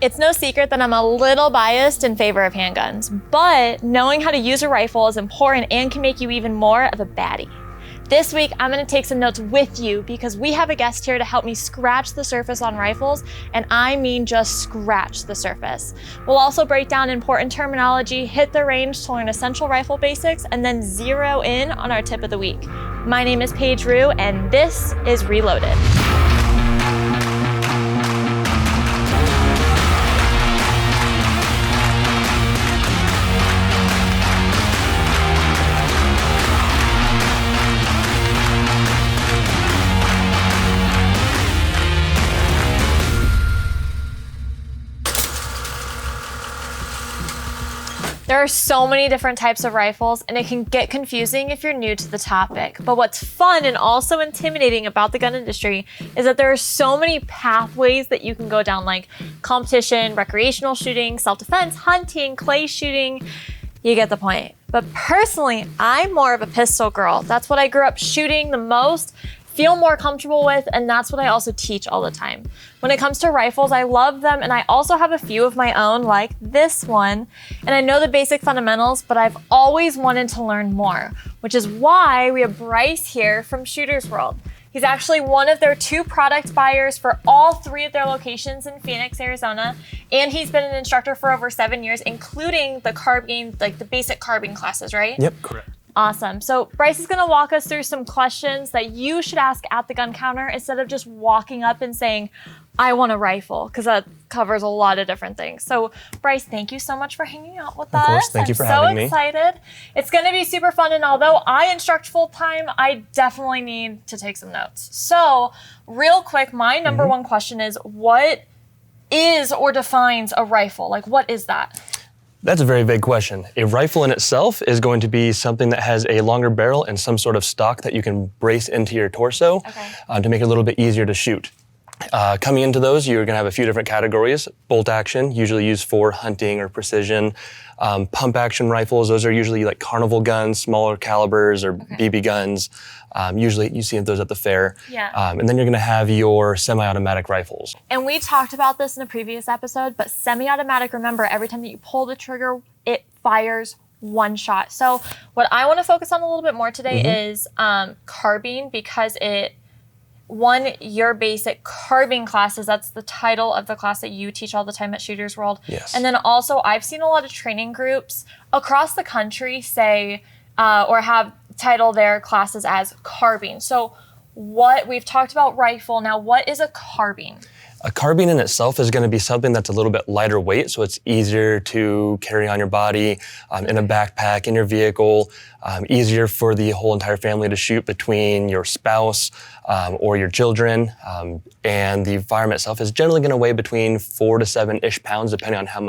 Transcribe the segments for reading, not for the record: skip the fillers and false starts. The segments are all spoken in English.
It's no secret that I'm a little biased in favor of handguns, but knowing how to use a rifle is important and can make you even more of a baddie. This week, I'm gonna take some notes with you because we have a guest here to help me scratch the surface on rifles, and I mean just scratch the surface. We'll also break down important terminology, hit the range to learn essential rifle basics, and then zero in on our tip of the week. My name is Paige Rue, and this is Reloaded. There are so many different types of rifles, and it can get confusing if you're new to the topic. But what's fun and also intimidating about the gun industry is that there are so many pathways that you can go down, like competition, recreational shooting, self-defense, hunting, clay shooting. You get the point. But personally, I'm more of a pistol girl. That's what I grew up shooting the most, feel more comfortable with, and that's what I also teach all the time. When it comes to rifles, I love them, and I also have a few of my own, like this one. And I know the basic fundamentals, but I've always wanted to learn more, which is why we have Bryce here from Shooters World. He's actually one of their 2 product buyers for all 3 of their locations in Phoenix, Arizona. And he's been an instructor for over 7 years, including the carbine, like the basic carbine classes, right? Yep, correct. Awesome. So Bryce is gonna walk us through some questions that you should ask at the gun counter instead of just walking up and saying, I want a rifle, because that covers a lot of different things. So Bryce, thank you so much for hanging out with us. Of course, thank you for having me. I'm so excited. It's gonna be super fun, and although I instruct full time, I definitely need to take some notes. So real quick, my number one question is, what is or defines a rifle? Like, what is that? That's a very vague question. A rifle in itself is going to be something that has a longer barrel and some sort of stock that you can brace into your torso to make it a little bit easier to shoot. Coming into those, you're gonna have a few different categories. Bolt action, usually used for hunting or precision. Pump action rifles, those are usually like carnival guns, smaller calibers or BB guns. Usually you see those at the fair. Yeah. And then you're gonna have your semi-automatic rifles. And we talked about this in a previous episode, but semi-automatic, remember, every time that you pull the trigger, it fires one shot. So what I wanna focus on a little bit more today is carbine, because your basic carbine classes, that's the title of the class that you teach all the time at Shooters World. Yes. And then also I've seen a lot of training groups across the country say, or have title their classes as carbine. So we've talked about rifle, now what is a carbine? A carbine in itself is going to be something that's a little bit lighter weight, so it's easier to carry on your body, in a backpack, in your vehicle, easier for the whole entire family to shoot between your spouse or your children. And the firearm itself is generally going to weigh between 4 to 7-ish pounds, depending on how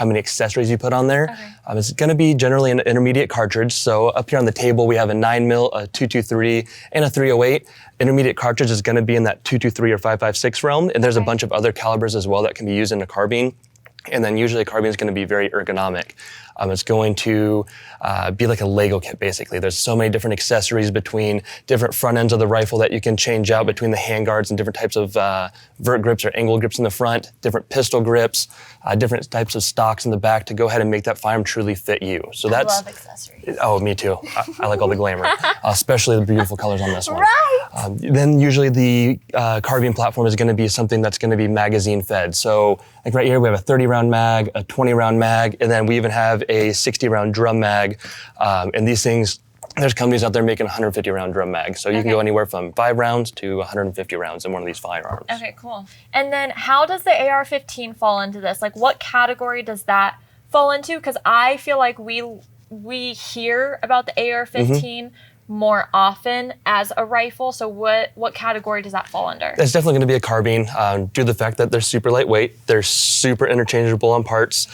many accessories you put on there. It's gonna be generally an intermediate cartridge. So up here on the table, we have a 9mm, a 223, and a 308. Intermediate cartridge is gonna be in that 223 or 5.56 realm. And there's a bunch of other calibers as well that can be used in a carbine. And then usually a carbine is gonna be very ergonomic. It's going to be like a Lego kit, basically. There's so many different accessories between different front ends of the rifle that you can change out between the handguards and different types of vert grips or angle grips in the front, different pistol grips, different types of stocks in the back to go ahead and make that firearm truly fit you. So I love accessories. Oh, me too. I like all the glamour, especially the beautiful colors on this one. Right. Then usually the carbine platform is gonna be something that's gonna be magazine fed. So like right here, we have a 30-round mag, a 20-round mag, and then we even have a 60-round drum mag. And these things, there's companies out there making 150-round drum mag. So you can go anywhere from 5 rounds to 150 rounds in one of these firearms. Okay, cool. And then how does the AR-15 fall into this? Like, what category does that fall into? Because I feel like we hear about the AR-15 more often as a rifle. So what category does that fall under? It's definitely going to be a carbine due to the fact that they're super lightweight. They're super interchangeable on parts.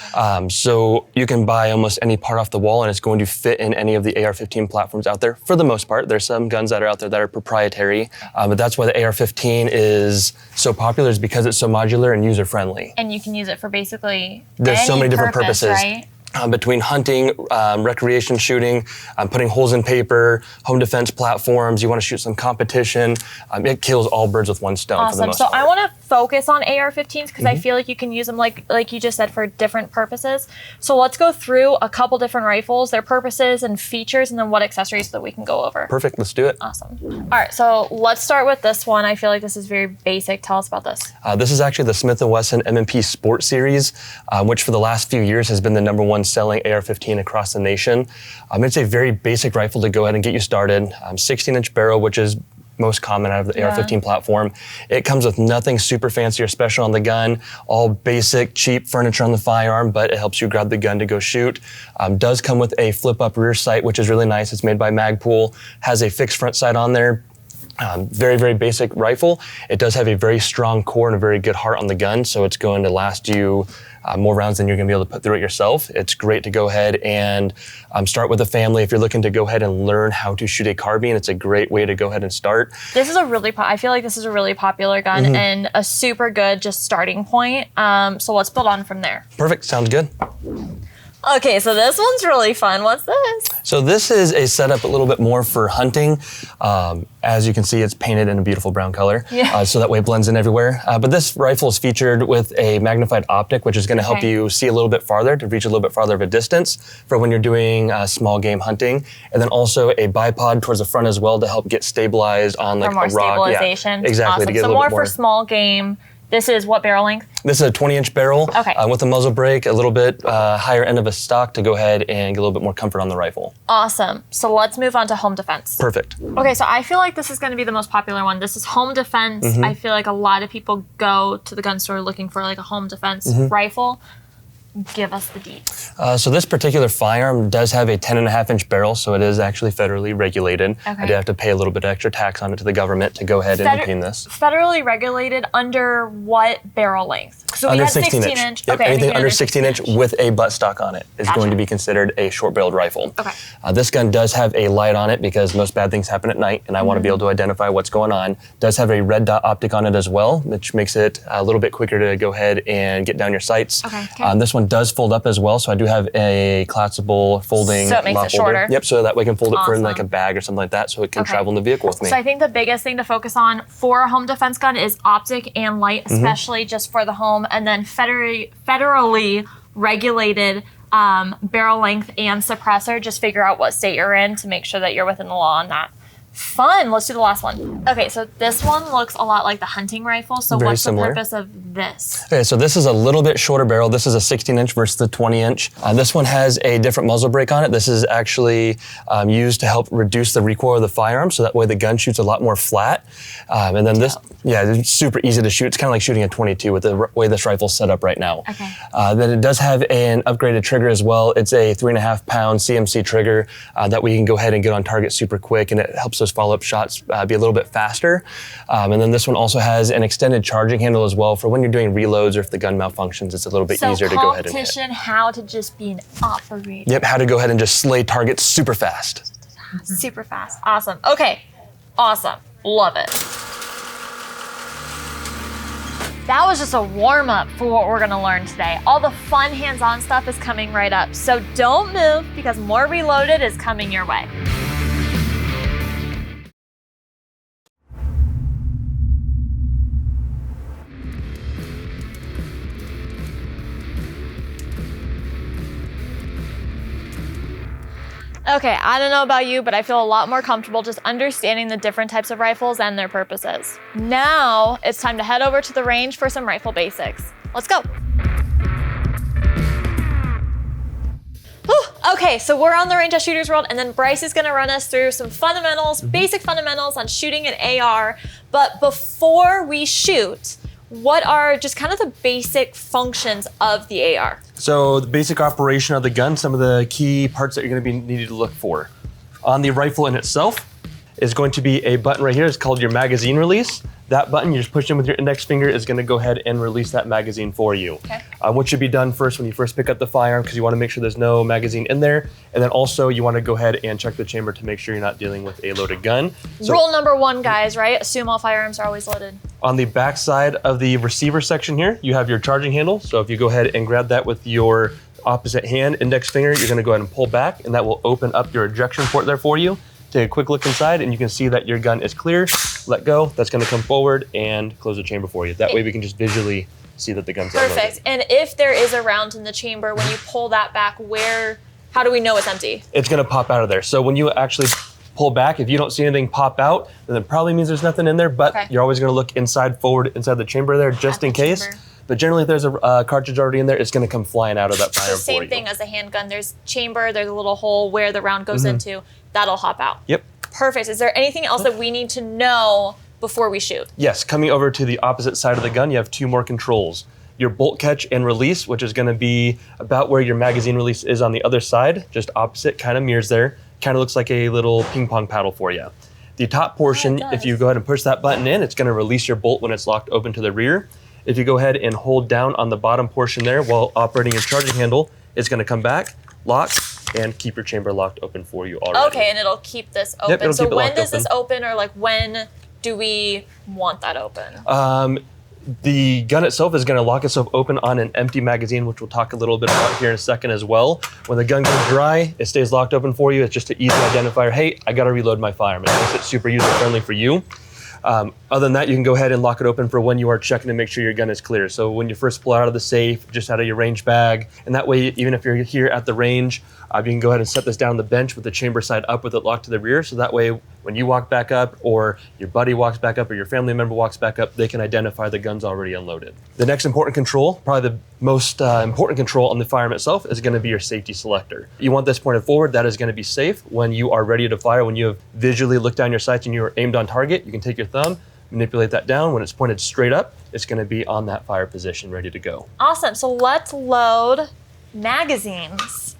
So you can buy almost any part off the wall and it's going to fit in any of the AR-15 platforms out there for the most part. There's some guns that are out there that are proprietary, but that's why the AR-15 is so popular, is because it's so modular and user-friendly. And you can use it for basically There's so many different purposes. Right? Between hunting, recreation shooting, putting holes in paper, home defense platforms, you want to shoot some competition, it kills all birds with one stone for the most part. I want to focus on AR-15s because I feel like you can use them like you just said for different purposes. So let's go through a couple different rifles, their purposes and features, and then what accessories that we can go over. Perfect, let's do it. Awesome. All right, so let's start with this one. I feel like this is very basic. Tell us about this. This is actually the Smith & Wesson M&P Sport Series, which for the last few years has been the #1 selling AR-15 across the nation. It's a very basic rifle to go ahead and get you started. 16-inch barrel, which is most common out of the AR-15 platform. It comes with nothing super fancy or special on the gun, all basic, cheap furniture on the firearm, but it helps you grab the gun to go shoot. Does come with a flip-up rear sight, which is really nice. It's made by Magpul, has a fixed front sight on there. Very, very basic rifle. It does have a very strong core and a very good heart on the gun, so it's going to last you more rounds than you're going to be able to put through it yourself. It's great to go ahead and start with a family. If you're looking to go ahead and learn how to shoot a carbine, it's a great way to go ahead and start. This is I feel like this is a really popular gun and a super good just starting point. So let's build on from there. Perfect, sounds good. Okay, so this one's really fun. What's this? So this is a setup a little bit more for hunting. As you can see, it's painted in a beautiful brown color, so that way it blends in everywhere. But this rifle is featured with a magnified optic, which is going to help you see a little bit farther, to reach a little bit farther of a distance for when you're doing small game hunting. And then also a bipod towards the front as well to help get stabilized on like a rock. Stabilization. Yeah, exactly. Awesome. To get so a little more bit more for small game. This is what barrel length? This is a 20-inch barrel with a muzzle brake, a little bit higher end of a stock to go ahead and get a little bit more comfort on the rifle. Awesome. So let's move on to home defense. Perfect. Okay, so I feel like this is going to be the most popular one. This is home defense. I feel like a lot of people go to the gun store looking for like a home defense rifle. Give us the deets. So this particular firearm does have a 10.5-inch barrel, so it is actually federally regulated. I did have to pay a little bit of extra tax on it to the government to go ahead and obtain this. Federally regulated under what barrel length? So under we had 16 inch. Yep, anything under 16 inch with a butt stock on it is going to be considered a short-barreled rifle. This gun does have a light on it because most bad things happen at night, and I want to be able to identify what's going on. Does have a red dot optic on it as well, which makes it a little bit quicker to go ahead and get down your sights. This one does fold up as well, so I do have a collapsible folding so it makes it shorter. Yep, so that way I can fold it for in like a bag or something like that, so it can travel in the vehicle with me. So I think the biggest thing to focus on for a home defense gun is optic and light, especially just for the home, and then federally regulated barrel length and suppressor. Just figure out what state you're in to make sure that you're within the law on that. Fun. Let's do the last one. Okay, so this one looks a lot like the hunting rifle. So what's the purpose of this? Okay, so this is a little bit shorter barrel. This is a 16-inch versus the 20-inch. This one has a different muzzle brake on it. This is actually used to help reduce the recoil of the firearm, so that way the gun shoots a lot more flat. And then this, it's super easy to shoot. It's kind of like shooting a 22 with the way this rifle's set up right now. Then it does have an upgraded trigger as well. It's a 3.5-pound CMC trigger that we can go ahead and get on target super quick, and it helps those follow-up shots be a little bit faster. And then this one also has an extended charging handle as well for when you're doing reloads or if the gun malfunctions, it's a little bit easier to go ahead and hit. So competition, how to just be an operator. Yep, how to go ahead and just slay targets super fast. Super fast. Awesome. Okay. Awesome. Love it. That was just a warm-up for what we're gonna learn today. All the fun hands-on stuff is coming right up. So don't move because more Reloaded is coming your way. Okay, I don't know about you, but I feel a lot more comfortable just understanding the different types of rifles and their purposes. Now, it's time to head over to the range for some rifle basics. Let's go. Whew. Okay, so we're on the range at Shooter's World, and then Bryce is gonna run us through some fundamentals, basic fundamentals on shooting an AR. But before we shoot, what are just kind of the basic functions of the AR? So the basic operation of the gun, some of the key parts that you're going to be needed to look for. On the rifle in itself is going to be a button right here. It's called your magazine release. That button, you just push in with your index finger, is going to go ahead and release that magazine for you. What should be done first when you first pick up the firearm, because you want to make sure there's no magazine in there. And then also you want to go ahead and check the chamber to make sure you're not dealing with a loaded gun. So, rule number one, guys, right? Assume all firearms are always loaded. On the back side of the receiver section here, you have your charging handle. So if you go ahead and grab that with your opposite hand, index finger, you're going to go ahead and pull back, and that will open up your ejection port there for you take a quick look inside, and you can see that your gun is clear. Let go. That's going to come forward and close the chamber for you. That way we can just visually see that the gun's perfect. unloaded. And if there is a round in the chamber, when you pull that back, how do we know it's empty? It's going to pop out of there. So when you actually pull back, if you don't see anything pop out, then it probably means there's nothing in there, but you're always going to look inside the chamber there just in case. Chamber. But generally, if there's a cartridge already in there, it's going to come flying out of that firearm. The same thing as a handgun. There's chamber, there's a little hole where the round goes into. That'll hop out. Yep. Perfect. Is there anything else that we need to know before we shoot? Yes. Coming over to the opposite side of the gun, you have 2 more controls. Your bolt catch and release, which is going to be about where your magazine release is on the other side, just opposite, kind of mirrors there. Kind of looks like a little ping pong paddle for you. The top portion, if you go ahead and push that button in, it's going to release your bolt when it's locked open to the rear. If you go ahead and hold down on the bottom portion there while operating your charging handle, it's going to come back, lock, and keep your chamber locked open for you already. Okay, and it'll keep this open. Yep, so when does this open, or like when do we want that open? The gun itself is going to lock itself open on an empty magazine, which we'll talk a little bit about here in a second as well. When the gun goes dry, it stays locked open for you. It's just an easy identifier. Hey, I got to reload my firearm. It makes it super user-friendly for you. Other than that, you can go ahead and lock it open for when you are checking to make sure your gun is clear. So when you first pull it out of the safe, just out of your range bag, and that way, even if you're here at the range, you can go ahead and set this down on the bench with the chamber side up with it locked to the rear. So that way, when you walk back up, or your buddy walks back up, or your family member walks back up, they can identify the gun's already unloaded. The next important control, probably the most important control on the firearm itself, is going to be your safety selector. You want this pointed forward. That is going to be safe. When you are ready to fire, when you have visually looked down your sights and you are aimed on target, you can take your thumb, manipulate that down. When it's pointed straight up, it's going to be on that fire position, ready to go. Awesome. So let's load magazines.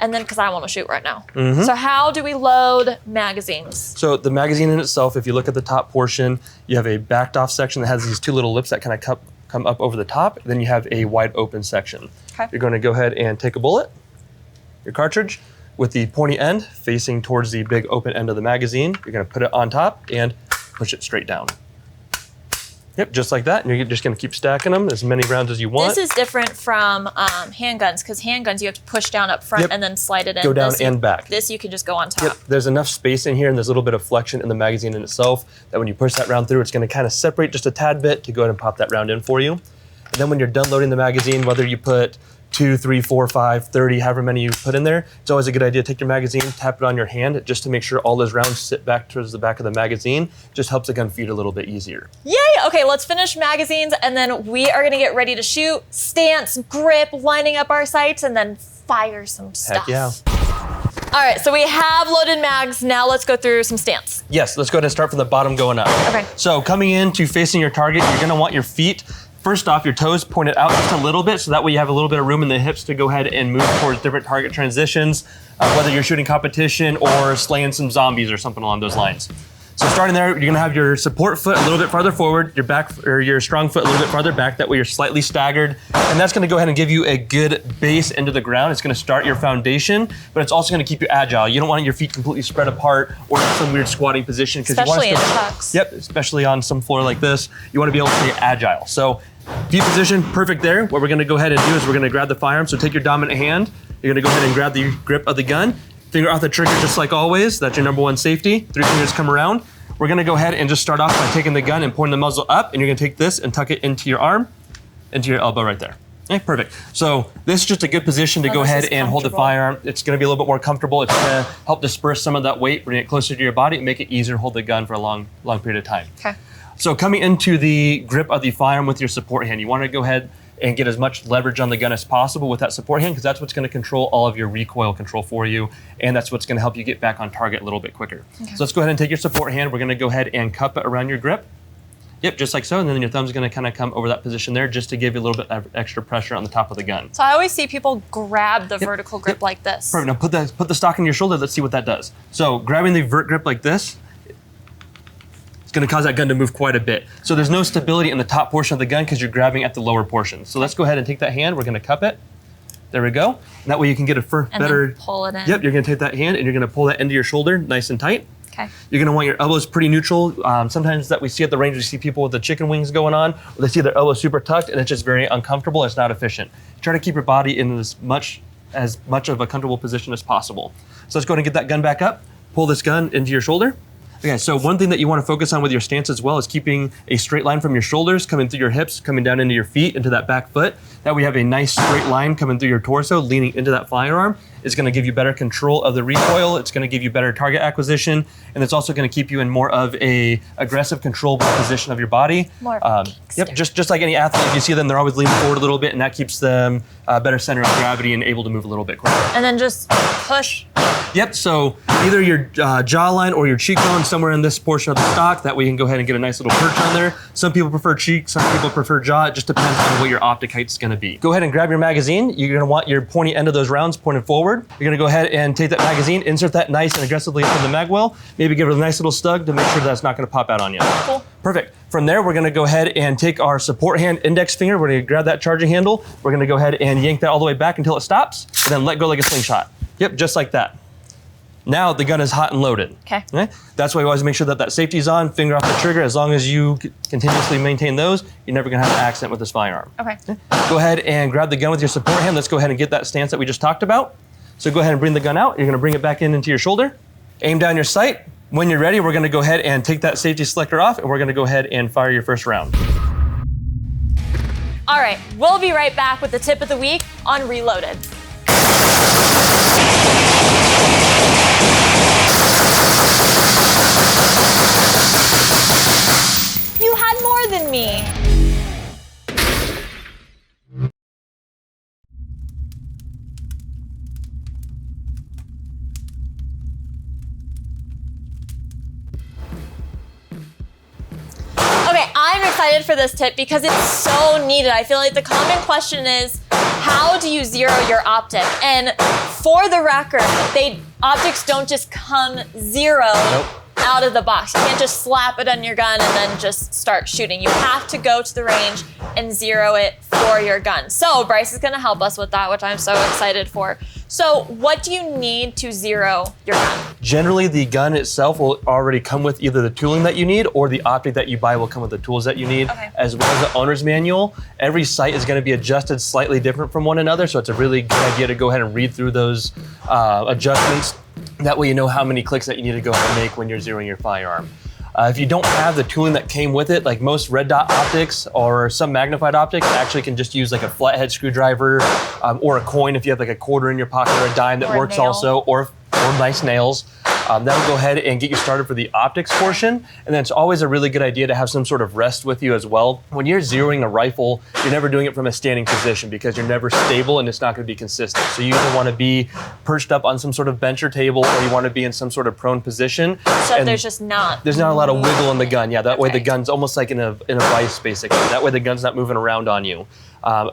And then, because I want to shoot right now. So how do we load magazines? So the magazine in itself, if you look at the top portion, you have a backed off section that has these 2 little lips that kind of come up over the top. Then you have a wide open section. You're going to go ahead and take a bullet, your cartridge, with the pointy end facing towards the big open end of the magazine. You're going to put it on top and push it straight down. Yep, just like that. And you're just going to keep stacking them as many rounds as you want. This is different from handguns, because handguns you have to push down up front and then slide it in. Go down and back. This you can just go on top. Yep, there's enough space in here and there's a little bit of flexion in the magazine in itself that when you push that round through, it's going to kind of separate just a tad bit to go ahead and pop that round in for you. And then when you're done loading the magazine, whether you put 2, 3, 4, 5, 30, however many you put in there, it's always a good idea to take your magazine, tap it on your hand, just to make sure all those rounds sit back towards the back of the magazine. Just helps the gun feed a little bit easier. Yay! Okay, let's finish magazines, and then we are gonna get ready to shoot, stance, grip, lining up our sights, and then fire some stuff. Heck yeah. All right, so we have loaded mags. Now let's go through some stance. Yes, let's go ahead and start from the bottom going up. Okay. So coming in to facing your target, you're gonna want your feet, first off, your toes pointed out just a little bit, so that way you have a little bit of room in the hips to go ahead and move towards different target transitions, whether you're shooting competition or slaying some zombies or something along those lines. So starting there, you're gonna have your support foot a little bit farther forward, your back or your strong foot a little bit farther back. That way you're slightly staggered, and that's gonna go ahead and give you a good base into the ground. It's gonna start your foundation, but it's also gonna keep you agile. You don't want your feet completely spread apart or in some weird squatting position, because you want to especially in tucks. Yep, especially on some floor like this, you want to be able to stay agile. So feet position, perfect there. What we're gonna go ahead and do is we're gonna grab the firearm. So take your dominant hand, you're gonna go ahead and grab the grip of the gun, finger off the trigger just like always. That's your number 1 safety. 3 fingers come around. We're gonna go ahead and just start off by taking the gun and pointing the muzzle up, and you're gonna take this and tuck it into your arm, into your elbow right there. Okay, perfect. So this is just a good position to go ahead and hold the firearm. It's gonna be a little bit more comfortable. It's gonna help disperse some of that weight, bring it closer to your body, and make it easier to hold the gun for a long period of time. Okay. So coming into the grip of the firearm with your support hand, you wanna go ahead and get as much leverage on the gun as possible with that support hand, because that's what's gonna control all of your recoil control for you, and that's what's gonna help you get back on target a little bit quicker. Okay. So let's go ahead and take your support hand. We're gonna go ahead and cup it around your grip. Yep, just like so, and then your thumb's gonna kind of come over that position there just to give you a little bit of extra pressure on the top of the gun. So I always see people grab the vertical grip like this. Perfect, now put the stock in your shoulder, let's see what that does. So grabbing the vert grip like this, it's gonna cause that gun to move quite a bit. So there's no stability in the top portion of the gun because you're grabbing at the lower portion. So let's go ahead and take that hand, we're gonna cup it. There we go. And that way you can get a better... then pull it in. Yep, you're gonna take that hand and you're gonna pull that into your shoulder nice and tight. Okay. You're gonna want your elbows pretty neutral. Sometimes that we see at the range, we see people with the chicken wings going on, or they see their elbows super tucked and it's just very uncomfortable, it's not efficient. Try to keep your body in as much of a comfortable position as possible. So let's go ahead and get that gun back up. pull this gun into your shoulder. Okay, so one thing that you want to focus on with your stance as well is keeping a straight line from your shoulders, coming through your hips, coming down into your feet, into that back foot. That way you have a nice straight line coming through your torso, leaning into that firearm. It's going to give you better control of the recoil. It's going to give you better target acquisition, and it's also going to keep you in more of a aggressive, controllable position of your body. More Yep, just like any athlete, if you see them, they're always leaning forward a little bit, and that keeps them better center of gravity and able to move a little bit quicker. And then just push. Yep, so either your jawline or your cheekbone, somewhere in this portion of the stock, that way you can go ahead and get a nice little perch on there. Some people prefer cheek, some people prefer jaw. It just depends on what your optic height's gonna be. Go ahead and grab your magazine. You're gonna want your pointy end of those rounds pointed forward. You're gonna go ahead and take that magazine, insert that nice and aggressively into the mag well. Maybe give it a nice little stug to make sure that's not gonna pop out on you. Cool. Perfect. From there, we're gonna go ahead and take our support hand index finger. We're gonna grab that charging handle. We're gonna go ahead and yank that all the way back until it stops, and then let go like a slingshot. Yep, just like that. Now the gun is hot and loaded. Okay. That's why you always make sure that that safety's on, finger off the trigger. As long as you continuously maintain those, you're never gonna have an accident with this firearm. Okay. Go ahead and grab the gun with your support hand. Let's go ahead and get that stance that we just talked about. So go ahead and bring the gun out. You're gonna bring it back into your shoulder. Aim down your sight. When you're ready, we're gonna go ahead and take that safety selector off, and we're gonna go ahead and fire your first round. All right, we'll be right back with the tip of the week on Reloaded. You had more than me. Okay, I'm excited for this tip because it's so needed. I feel like the common question is, how do you zero your optic? And for the record, optics don't just come zero. Nope. Out of the box. You can't just slap it on your gun and then just start shooting. You have to go to the range and zero it for your gun. So Bryce is gonna help us with that, which I'm so excited for. So what do you need to zero your gun? Generally, the gun itself will already come with either the tooling that you need or the optic that you buy will come with the tools that you need, as well as the owner's manual. Every sight is gonna be adjusted slightly different from one another, so it's a really good idea to go ahead and read through those adjustments. That way you know how many clicks that you need to go ahead and make when you're zeroing your firearm. If you don't have the tooling that came with it, like most red dot optics or some magnified optics actually can just use like a flathead screwdriver or a coin if you have like a quarter in your pocket or a dime that works also, or nice nails. That'll go ahead and get you started for the optics portion. And then it's always a really good idea to have some sort of rest with you as well. When you're zeroing a rifle, you're never doing it from a standing position because you're never stable and it's not gonna be consistent. So you either wanna be perched up on some sort of bench or table, or you wanna be in some sort of prone position. So there's not a lot of wiggle in the gun. Yeah, that way the gun's almost like in a vice basically. That way the gun's not moving around on you.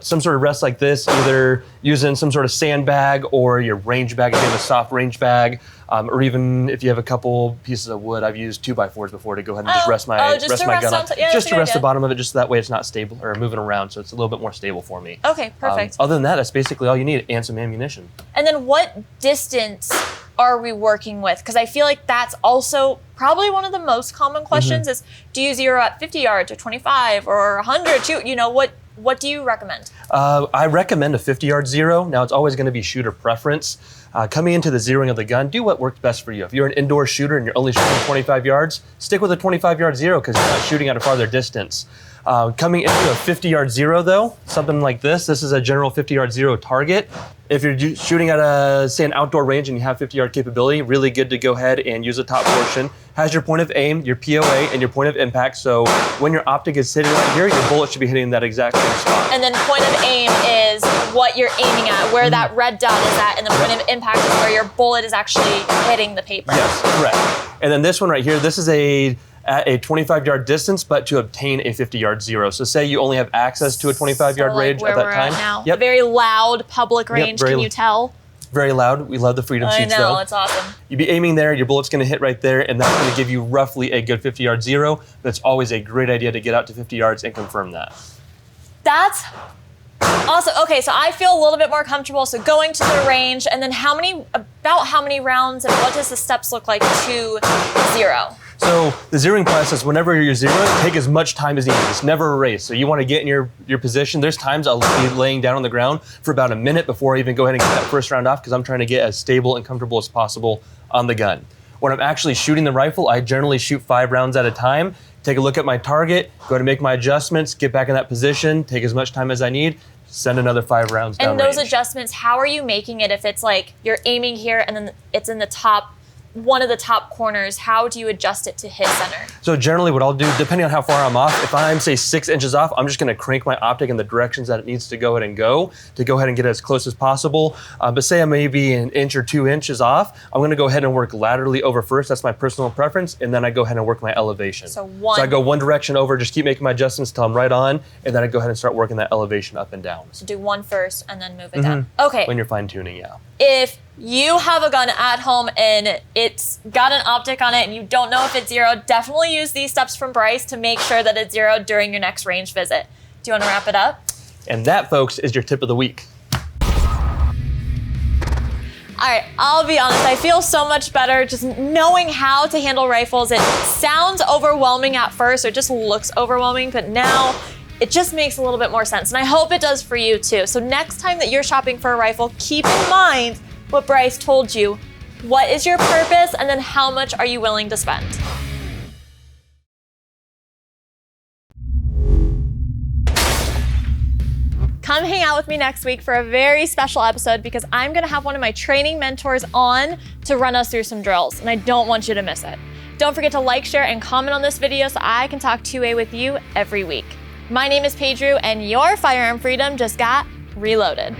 Some sort of rest like this, either using some sort of sandbag or your range bag if you have a soft range bag, or even if you have a couple pieces of wood. I've used 2x4s before to go ahead and just rest my gun on. Just to rest the bottom of it, just so that way it's not stable or moving around, so it's a little bit more stable for me. Okay, perfect. Other than that, that's basically all you need, and some ammunition. And then what distance are we working with? Because I feel like that's also probably one of the most common questions is, do you zero at 50 yards or 25 or 100? You know, what do you recommend? I recommend a 50-yard zero. Now, it's always going to be shooter preference. Coming into the zeroing of the gun, do what works best for you. If you're an indoor shooter and you're only shooting 25 yards, stick with a 25-yard zero because you're not shooting at a farther distance. Coming into a 50-yard zero, though, something like this is a general 50-yard zero target. If you're shooting at say an outdoor range and you have 50-yard capability, really good to go ahead and use the top portion. Has your point of aim, your POA, and your point of impact. So when your optic is sitting right here, your bullet should be hitting that exact same spot. And then point of aim is what you're aiming at, where that red dot is at, and the point of impact is where your bullet is actually hitting the paper. Yes, correct. And then this one right here, this is at a 25-yard distance, but to obtain a 50-yard zero. So say you only have access to a 25-yard range at that time. Now. Yep. Very loud public range, can you tell? Very loud. We love the freedom shoots though. I know, it's awesome. You'd be aiming there, your bullet's gonna hit right there, and that's gonna give you roughly a good 50-yard zero. That's always a great idea to get out to 50 yards and confirm that. That's awesome. Okay, so I feel a little bit more comfortable. So going to the range, and then about how many rounds, and what does the steps look like to zero? So the zeroing process, whenever you're zeroing, take as much time as needed. It's never a race. So you want to get in your position. There's times I'll be laying down on the ground for about a minute before I even go ahead and get that first round off because I'm trying to get as stable and comfortable as possible on the gun. When I'm actually shooting the rifle, I generally shoot 5 rounds at a time, take a look at my target, go ahead and make my adjustments, get back in that position, take as much time as I need, send another 5 rounds down And those range. adjustments, how are you making it if it's like you're aiming here and then it's in the top, one of the top corners, how do you adjust it to hit center? So generally what I'll do, depending on how far I'm off, if I'm say 6 inches off, I'm just gonna crank my optic in the directions that it needs to go ahead and go ahead and get as close as possible. But say I may be an inch or 2 inches off, I'm gonna go ahead and work laterally over first, that's my personal preference, and then I go ahead and work my elevation. So I go one direction over, just keep making my adjustments till I'm right on, and then I go ahead and start working that elevation up and down. So do one first and then move it down. Okay. When you're fine tuning, yeah. If you have a gun at home and it's got an optic on it and you don't know if it's zero, definitely use these steps from Bryce to make sure that it's zero during your next range visit. Do you want to wrap it up? And that, folks, is your tip of the week. All right, I'll be honest, I feel so much better just knowing how to handle rifles. It sounds overwhelming at first, or it just looks overwhelming, but now it just makes a little bit more sense. And I hope it does for you too. So next time that you're shopping for a rifle, keep in mind what Bryce told you. What is your purpose, and then how much are you willing to spend? Come hang out with me next week for a very special episode because I'm gonna have one of my training mentors on to run us through some drills, and I don't want you to miss it. Don't forget to like, share, and comment on this video so I can talk 2A with you every week. My name is Paiges, and your firearm freedom just got reloaded.